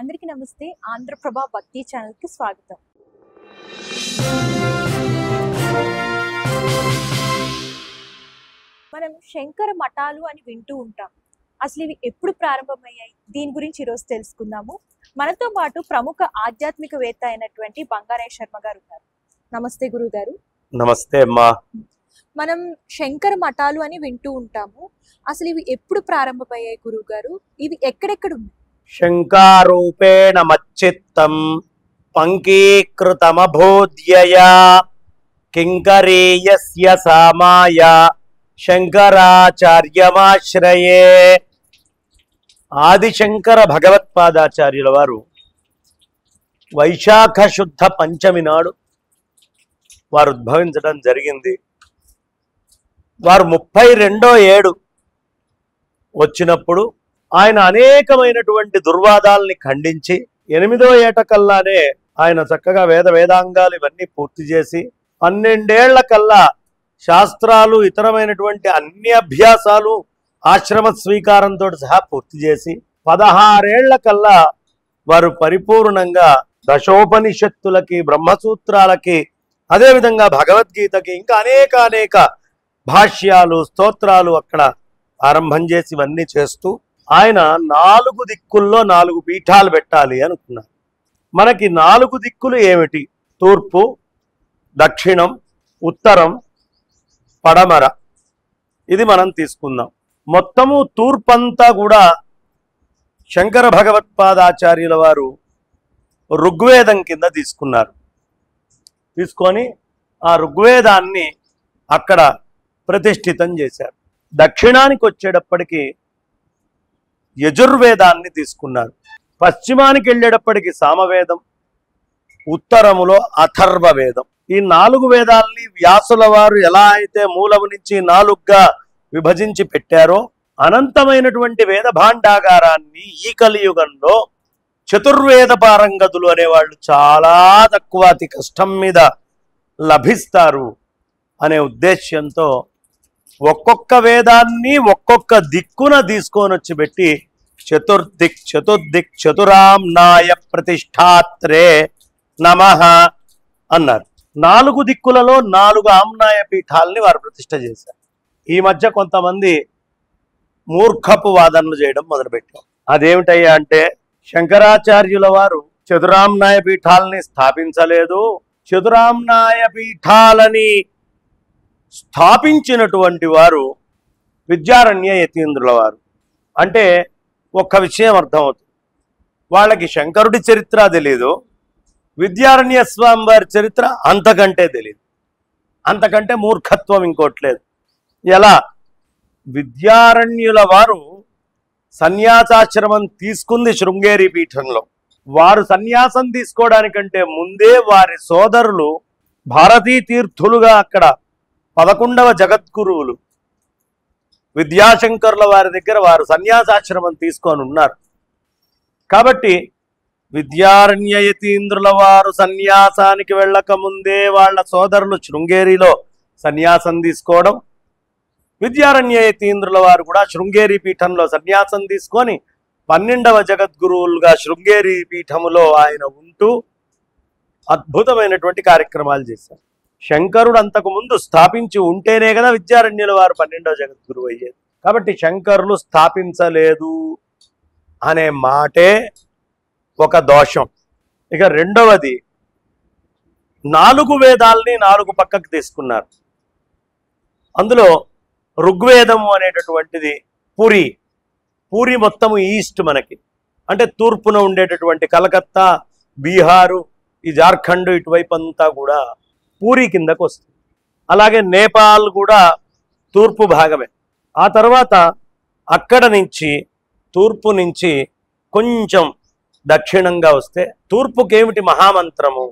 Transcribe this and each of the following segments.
అందరికీ నమస్తే. ఆంధ్రప్రభ భక్తి ఛానల్కి స్వాగతం. మనం శంకర మఠాలు అని వింటూ ఉంటాం. అసలు ఇవి ఎప్పుడు ప్రారంభమయ్యాయి, దీని గురించి ఈరోజు తెలుసుకుందాము. మనతో పాటు ప్రముఖ ఆధ్యాత్మికవేత్త అయినటువంటి బంగారయ్య శర్మ గారు ఉన్నారు. నమస్తే గురుగారు. నమస్తే అమ్మా. మనం శంకర మఠాలు అని వింటూ ఉంటాము. అసలు ఇవి ఎప్పుడు ప్రారంభమయ్యాయి గురువు గారు? ఇవి ఎక్కడెక్కడ ఉన్నాయి? శంకారూపేణ మచ్చిత్తం పంకీకృతమభూద్యయా కింకరీయస్య సామాయ శంకరాచార్యమాశ్రయే. ఆదిశంకర భగవత్పాదాచార్యుల వారు వైశాఖ శుద్ధ పంచమి నాడు వారు ఉద్భవించడం జరిగింది. వారు 32వ ఏడు వచ్చినప్పుడు ఆయన అనేకమైనటువంటి దుర్వాదాలని ఖండించి 8వ ఏట కల్లానే ఆయన చక్కగా వేదాంగాలు ఇవన్నీ పూర్తి చేసి 12 ఏళ్ల కల్లా శాస్త్రాలు ఇతరమైనటువంటి అన్ని అభ్యాసాలు ఆశ్రమ స్వీకారంతో సహా పూర్తి చేసి 16 ఏళ్ల కల్లా వారు పరిపూర్ణంగా దశోపనిషత్తులకి, బ్రహ్మసూత్రాలకి, అదేవిధంగా భగవద్గీతకి, ఇంకా అనేక భాష్యాలు, స్తోత్రాలు అక్కడ ఆరంభం చేసి ఇవన్నీ చేస్తూ ఆయన 4 దిక్కుల్లో 4 పీఠాలు పెట్టాలి అనుకున్నారు. మనకి 4 దిక్కులు ఏమిటి? తూర్పు, దక్షిణం, ఉత్తరం, పడమర. ఇది మనం తీసుకుందాం. మొత్తము తూర్పంతా కూడా శంకర భగవత్పాదాచార్యుల వారు ఋగ్వేదం కింద తీసుకొని ఆ ఋగ్వేదాన్ని అక్కడ ప్రతిష్ఠితం చేశారు. దక్షిణానికి వచ్చేటప్పటికి యజుర్వేదాన్ని తీసుకున్నారు. పశ్చిమానికి వెళ్ళేటప్పటికి సామవేదం, ఉత్తరములో అథర్వ వేదం. ఈ 4 వేదాలని వ్యాసుల వారు ఎలా అయితే మూలము నుంచి 4గా విభజించి పెట్టారో అనంతమైనటువంటి వేద భాండాగారాన్ని ఈ కలియుగంలో చతుర్వేద పారంగతులు అనేవాళ్ళు చాలా తక్కువ, అతి కష్టం మీద లభిస్తారు అనే ఉద్దేశ్యంతో ఒక్కొక్క వేదాన్ని ఒక్కొక్క దిక్కున తీసుకొని వచ్చి పెట్టి చతుర్దిక్ చతురాంనాయ ప్రతిష్టాత్రే నమః అన్నారు. 4 దిక్కులలో 4 ఆమ్నాయ పీఠాలని వారు ప్రతిష్ఠ చేశారు. ఈ మధ్య కొంతమంది మూర్ఖపు వాదనలు చేయడం మొదలుపెట్టారు. అదేమిటయ్యా అంటే, శంకరాచార్యుల వారు చతురామ్నాయ పీఠాలని స్థాపించలేదు. చతురామ్నాయ పీఠాలని స్థాపించినటువంటి వారు విద్యారణ్య యతీంద్రుల వారు. అంటే ఒక్క విషయం అర్థమవుతుంది, వాళ్ళకి శంకరుడి చరిత్ర తెలీదు, విద్యారణ్య స్వామి వారి చరిత్ర అంతకంటే తెలియదు. అంతకంటే మూర్ఖత్వం ఇంకోట్లేదు. ఎలా? విద్యారణ్యుల వారు సన్యాసాశ్రమం తీసుకుంది శృంగేరి పీఠంలో. వారు సన్యాసం తీసుకోవడానికంటే ముందే వారి సోదరులు భారతీ తీర్థులుగా అక్కడ 11వ జగద్గురువులు విద్యాశంకరుల వారి దగ్గర వారు సన్యాసాశ్రమం తీసుకొని ఉన్నారు. కాబట్టి విద్యారణ్య యతీంద్రుల వారు సన్యాసానికి వెళ్ళక ముందే వాళ్ళ సోదరులు శృంగేరిలో సన్యాసం తీసుకోవడం, విద్యారణ్య యతీంద్రుల వారు కూడా శృంగేరి పీఠంలో సన్యాసం తీసుకొని 12వ జగద్గురువులుగా శృంగేరి పీఠములో ఆయన ఉంటూ అద్భుతమైనటువంటి కార్యక్రమాలు చేశారు. శంకరుడు అంతకు ముందు స్థాపించి ఉంటేనే కదా విద్యారణ్యుల వారు 12వ జగద్గురువు అయ్యేది. కాబట్టి శంకరులు స్థాపించలేదు అనే మాటే ఒక దోషం. ఇక రెండవది, 4 వేదాలని 4 పక్కకు తీసుకున్నారు. అందులో ఋగ్వేదము అనేటటువంటిది పూరి మొత్తము ఈస్ట్, మనకి అంటే తూర్పున ఉండేటటువంటి కలకత్తా, బీహారు, ఈ జార్ఖండ్ ఇటువైపు అంతా కూడా పూరి కిందకు వస్తుంది. అలాగే నేపాల్ కూడా తూర్పు భాగమే. ఆ తర్వాత అక్కడ నుంచి తూర్పు నుంచి కొంచెం దక్షిణంగా వస్తే తూర్పుకి ఏమిటి మహామంత్రము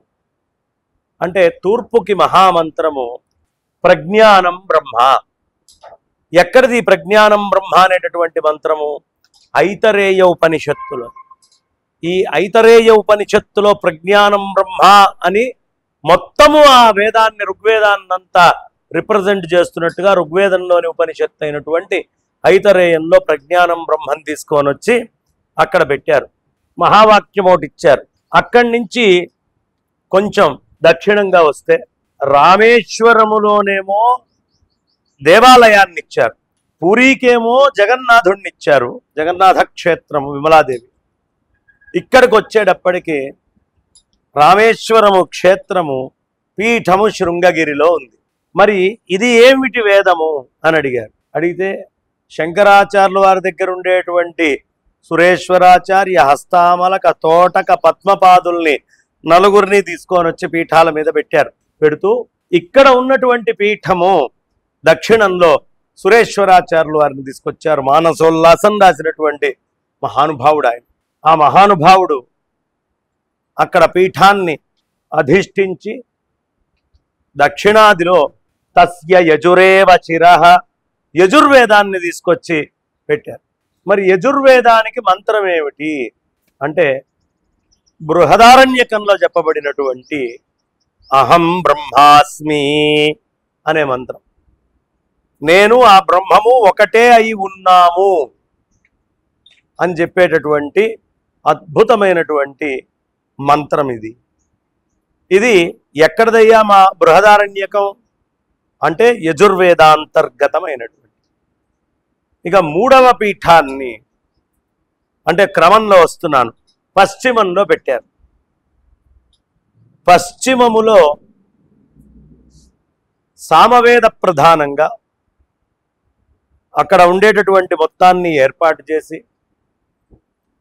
అంటే, తూర్పుకి మహామంత్రము ప్రజ్ఞానం బ్రహ్మ. ఎక్కడిది ప్రజ్ఞానం బ్రహ్మ అనేటటువంటి మంత్రము? ఐతరేయ ఉపనిషత్తులో. ఈ ఐతరేయ ఉపనిషత్తులో ప్రజ్ఞానం బ్రహ్మ అని మొత్తము ఆ వేదాన్ని, ఋగ్వేదాన్నంతా రిప్రజెంట్ చేస్తున్నట్టుగా ఋగ్వేదంలోని ఉపనిషత్తు అయినటువంటి ఐతరేయంలో ప్రజ్ఞానం బ్రహ్మం తీసుకొని వచ్చి అక్కడ పెట్టారు. మహావాక్యం ఒకటి ఇచ్చారు. అక్కడి నుంచి కొంచెం దక్షిణంగా వస్తే రామేశ్వరములోనేమో దేవాలయాన్ని ఇచ్చారు, పూరీకేమో జగన్నాథుడిని ఇచ్చారు, జగన్నాథ క్షేత్రము విమలాదేవి. ఇక్కడికి వచ్చేటప్పటికి రామేశ్వరము క్షేత్రము పీఠము శృంగగిరిలో ఉంది. మరి ఇది ఏమిటి వేదము అని అడిగారు. అడిగితే శంకరాచార్యుల వారి దగ్గర ఉండేటువంటి సురేశ్వరాచార్య, హస్తామలక, తోటక, పద్మపాదుల్ని నలుగురిని తీసుకొని వచ్చి పీఠాల మీద పెట్టారు. పెడుతూ ఇక్కడ ఉన్నటువంటి పీఠము దక్షిణంలో సురేశ్వరాచార్యుల వారిని తీసుకొచ్చారు. మానసోల్లాసం రాసినటువంటి మహానుభావుడు ఆయన. ఆ మహానుభావుడు అక్కడ పీఠాన్ని అధిష్ఠించి దక్షిణాదిలో తస్య యజురేవ చిరః యజుర్వేదాన్ని తీసుకొచ్చి పెట్టారు. మరి యజుర్వేదానికి మంత్రం ఏమిటి అంటే బృహదారణ్యకంలో చెప్పబడినటువంటి అహం బ్రహ్మాస్మి అనే మంత్రం. నేను ఆ బ్రహ్మము ఒకటే అయి ఉన్నాము అని చెప్పేటటువంటి అద్భుతమైనటువంటి మంత్రం ఇది. ఇది ఎక్కడదయ్యా మా బృహదారణ్యకం అంటే యజుర్వేదాంతర్గతమైనటువంటి. ఇక మూడవ పీఠాన్ని అంటే క్రమంలో వస్తున్నాను, పశ్చిమంలో పెట్టారు. పశ్చిమములో సామవేద ప్రధానంగా అక్కడ ఉండేటటువంటి మొత్తాన్ని ఏర్పాటు చేసి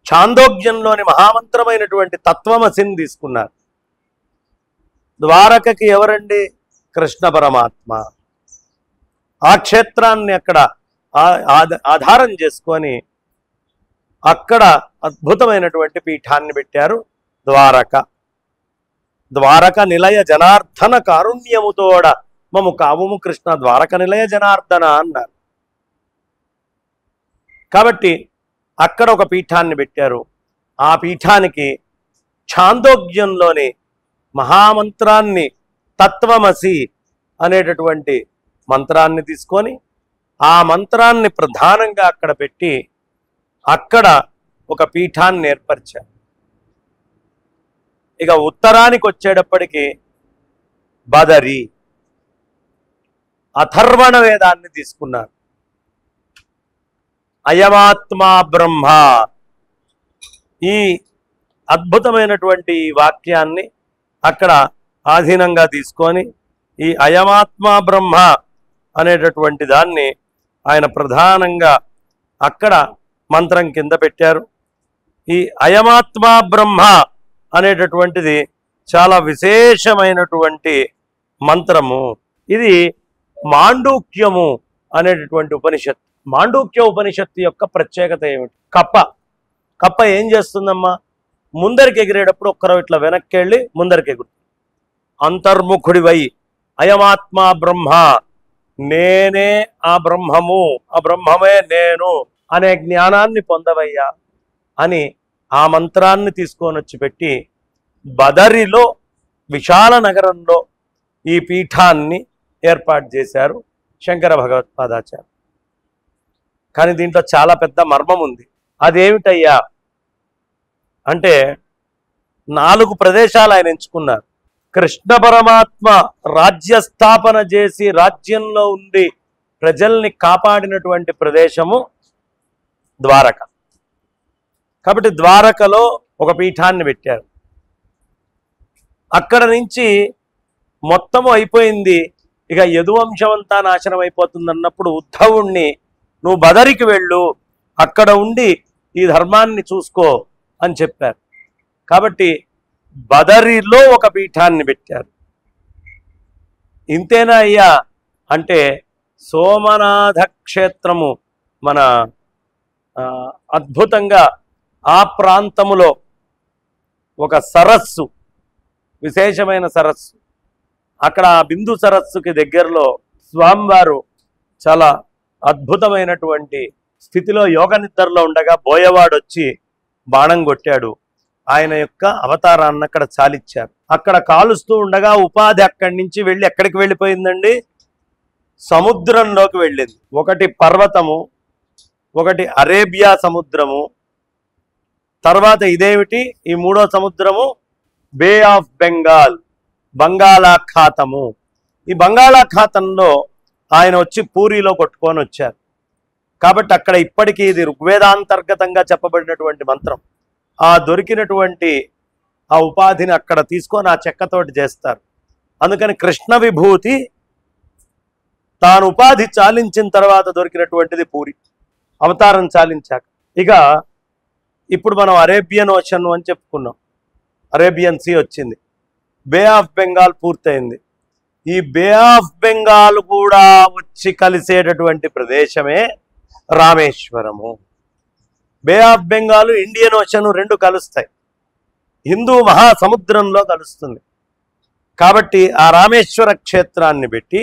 ఛాందోగ్యంలోని మహామంత్రమైనటువంటి తత్వమసిని తీసుకున్నారు. ద్వారకకి ఎవరండి? కృష్ణ పరమాత్మ. ఆ క్షేత్రాన్ని అక్కడ ఆధారం చేసుకొని అక్కడ అద్భుతమైనటువంటి పీఠాన్ని పెట్టారు. ద్వారక. ద్వారక నిలయ జనార్దన కారుణ్యముతోడ మము కావుము కృష్ణ ద్వారక నిలయ జనార్దన అన్నారు. కాబట్టి అక్కడ ఒక పీఠాన్ని పెట్టారు. ఆ పీఠానికి ఛాందోగ్యంలోని మహామంత్రాన్ని తత్వమసి అనేటటువంటి మంత్రాన్ని తీసుకొని ఆ మంత్రాన్ని ప్రధానంగా అక్కడ పెట్టి అక్కడ ఒక పీఠాన్ని ఏర్పరిచారు. ఇక ఉత్తరానికి వచ్చేటప్పటికి బదరి అథర్వణ వేదాన్ని తీసుకున్నారు. అయమాత్మా బ్రహ్మ ఈ అద్భుతమైనటువంటి వాక్యాన్ని అక్కడ ఆధీనంగా తీసుకొని ఈ అయమాత్మా బ్రహ్మ అనేటటువంటి దాన్ని ఆయన ప్రధానంగా అక్కడ మంత్రం కింద పెట్టారు. ఈ అయమాత్మా బ్రహ్మ అనేటటువంటిది చాలా విశేషమైనటువంటి మంత్రము. ఇది మాండూక్యము అనేటటువంటి ఉపనిషత్తు. మాండూక్య ఉపనిషత్తు యొక్క ప్రత్యేకత ఏమిటి? కప్ప ఏం చేస్తుందమ్మా? ముందరికి ఎగిరేటప్పుడు ఒక్కరో ఇట్లా వెనక్కి వెళ్ళి ముందరికి ఎగురుతుంది. అంతర్ముఖుడివై అయమాత్మా బ్రహ్మ, నేనే ఆ బ్రహ్మము, ఆ బ్రహ్మమే నేను అనే జ్ఞానాన్ని పొందవయ్యా అని ఆ మంత్రాన్ని తీసుకొని వచ్చి పెట్టి బదరిలో విశాల నగరంలో ఈ పీఠాన్ని ఏర్పాటు చేశారు శంకర భగవత్పాదాచార్య. కానీ దీంట్లో చాలా పెద్ద మర్మం ఉంది. అదేమిటయ్యా అంటే 4 ప్రదేశాలు ఆయన ఎంచుకున్నారు. కృష్ణ పరమాత్మ రాజ్యస్థాపన చేసి రాజ్యంలో ఉండి ప్రజల్ని కాపాడినటువంటి ప్రదేశము ద్వారక. కాబట్టి ద్వారకలో ఒక పీఠాన్ని పెట్టారు. అక్కడ నుంచి మొత్తము అయిపోయింది, ఇక యదువంశం అంతా నాశనం అయిపోతుంది అన్నప్పుడు ఉద్ధవుణ్ణి నువ్వు బదరికి వెళ్ళు, అక్కడ ఉండి ఈ ధర్మాన్ని చూసుకో అని చెప్పారు. కాబట్టి బదరిలో ఒక పీఠాన్ని పెట్టారు. ఇంతేనా అయ్యా అంటే సోమనాథ క్షేత్రము మన అద్భుతంగా ఆ ప్రాంతములో ఒక సరస్సు, విశేషమైన సరస్సు, అక్కడ బిందు సరస్సుకి దగ్గరలో స్వామివారు చాలా అద్భుతమైనటువంటి స్థితిలో యోగ నిద్రలో ఉండగా బోయవాడు వచ్చి బాణం కొట్టాడు. ఆయన యొక్క అవతారాన్ని అక్కడ చాలిచ్చారు. అక్కడ కాలుస్తూ ఉండగా ఉపాధి అక్కడి నుంచి వెళ్ళి ఎక్కడికి వెళ్ళిపోయిందండి? సముద్రంలోకి వెళ్ళింది. ఒకటి పర్వతము, ఒకటి అరేబియా సముద్రము, తర్వాత ఇదేమిటి, ఈ మూడో సముద్రము బే ఆఫ్ బెంగాల్, బంగాళాఖాతము. ఈ బంగాళాఖాతంలో ఆయన వచ్చి పూరిలో కొట్టుకొని వచ్చారు. కాబట్టి అక్కడ ఇప్పటికీ ఇది ఋగ్వేదాంతర్గతంగా చెప్పబడినటువంటి మంత్రం. ఆ దొరికినటువంటి ఆ ఉపాధిని అక్కడ తీసుకొని ఆ చెక్కతోటి చేస్తారు. అందుకని కృష్ణ విభూతి తాను ఉపాధి చాలించిన తర్వాత దొరికినటువంటిది పూరి, అవతారం చాలించాక. ఇక ఇప్పుడు మనం అరేబియన్ ఓషన్ అని చెప్పుకున్నాం, అరేబియన్ సీ వచ్చింది, బే ఆఫ్ బెంగాల్ పూర్తయింది. ఈ బే ఆఫ్ బెంగాల్ కూడా వచ్చి కలిసేటటువంటి ప్రదేశమే రామేశ్వరము. బే ఆఫ్ బెంగాల్, ఇండియన్ ఓషన్ రెండు కలుస్తాయి, హిందూ మహాసముద్రంలో కలుస్తుంది. కాబట్టి ఆ రామేశ్వర క్షేత్రాన్ని పెట్టి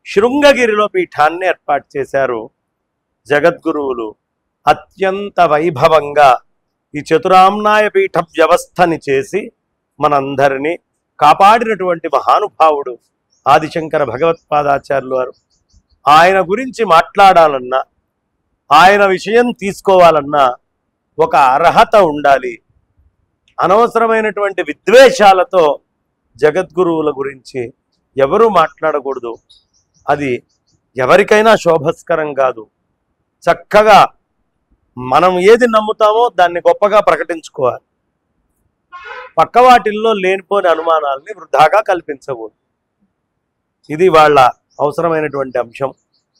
శృంగగిరిలో పీఠాన్ని ఏర్పాటు చేశారు జగద్గురువులు. అత్యంత వైభవంగా ఈ చతురామ్నాయ పీఠ వ్యవస్థని చేసి మనందరినీ కాపాడినటువంటి మహానుభావుడు ఆదిశంకర భగవత్పాదాచార్యులు వారు. ఆయన గురించి మాట్లాడాలన్నా, ఆయన విషయం తీసుకోవాలన్నా ఒక అర్హత ఉండాలి. అనవసరమైనటువంటి విద్వేషాలతో జగద్గురువుల గురించి ఎవరూ మాట్లాడకూడదు. అది ఎవరికైనా శోభస్కరం కాదు. చక్కగా మనం ఏది నమ్ముతామో దాన్ని గొప్పగా ప్రకటించుకోవాలి. పక్కవాటిల్లో లేనిపోని అనుమానాలని వృధాగా కల్పించకూడదు. ఇది వాళ్ళ అవసరమైనటువంటి అంశం.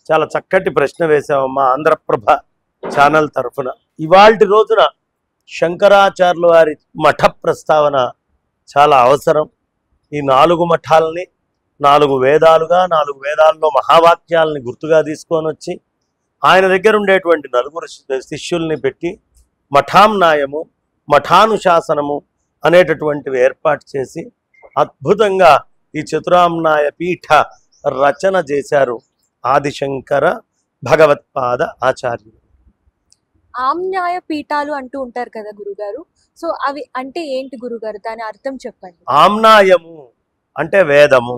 చాలా చక్కటి ప్రశ్న వేశామమ్మా ఆంధ్రప్రభ ఛానల్ తరఫున. ఇవాల్టి రోజున శంకరాచార్యుల వారి మఠ ప్రస్తావన చాలా అవసరం. ఈ 4 మఠాలని 4 వేదాలుగా, 4 వేదాల్లో మహావాక్యాలని గుర్తుగా తీసుకొని వచ్చి ఆయన దగ్గర ఉండేటువంటి 4 శిష్యుల్ని పెట్టి మఠాంనాయము, మఠానుశాసనము అనేటటువంటివి ఏర్పాటు చేసి అద్భుతంగా ఈ చతురామ్నాయ పీఠ రచన చేశారు ఆదిశంకర భగవత్పాద ఆచార్యులు. ఆమ్నాయ పీఠాలు అంటూ ఉంటారు కదా గురుగారు, సో అవి అంటే ఏంటి గురుగారు, దాని అర్థం చెప్పండి. ఆమ్నాయము అంటే వేదము.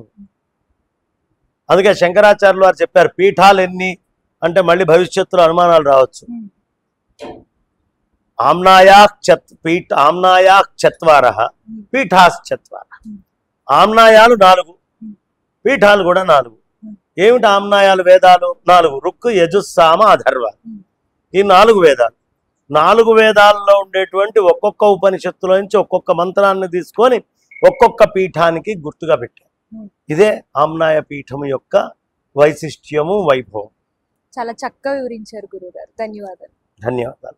అందుకే శంకరాచార్యులు వారు చెప్పారు పీఠాలు ఎన్ని అంటే మళ్ళీ భవిష్యత్తులో అనుమానాలు రావచ్చు. ఆమ్నాయా చత్వార పీఠాశ్చత్వార. ఆమ్నాయాలు 4, పీఠాలు కూడా 4. ఏమిటి ఆమ్నాయాలు? వేదాలు 4, రుక్కు యజుస్సామ అథర్వ. ఈ 4 వేదాలు. 4 వేదాల్లో ఉండేటువంటి ఒక్కొక్క ఉపనిషత్తులో నుంచి ఒక్కొక్క మంత్రాన్ని తీసుకొని ఒక్కొక్క పీఠానికి గుర్తుగా పెట్టారు. ఇదే ఆమ్నాయ పీఠము యొక్క వైశిష్ట్యము, వైభవం. చాలా చక్కగా వివరించారు గురుగారు. ధన్యవాదాలు. ధన్యవాదాలు.